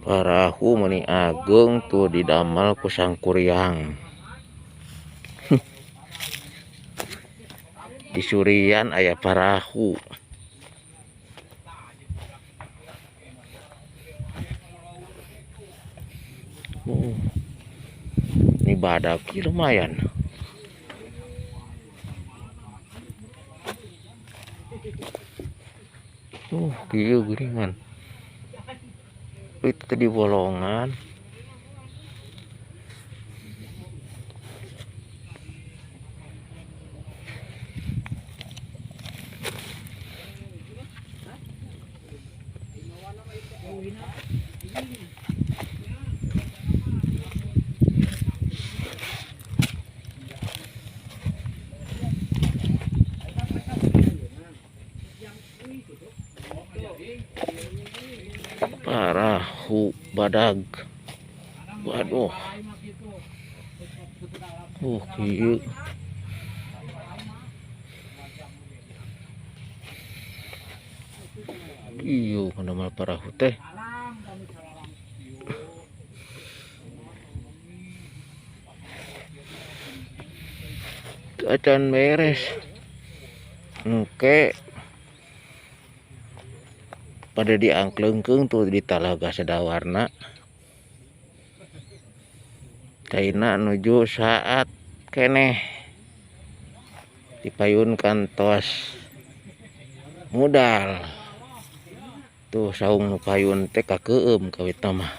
Parahu meni ageng tuh didamel ku sangkuriang. Di Surian aya parahu. Ini badak lumayan. Kieu geuningan. Itu tadi bolongan. Parahu badag. Waduh. Kieu. Iyo mana parahu teh. Acan beres. Engke pada diangklengkeung tuh di Talaga Sadawarna. Caina nuju saat keneh dipayunkan tos modal. Tuh saung nu payun teh kakeueum kawitna mah.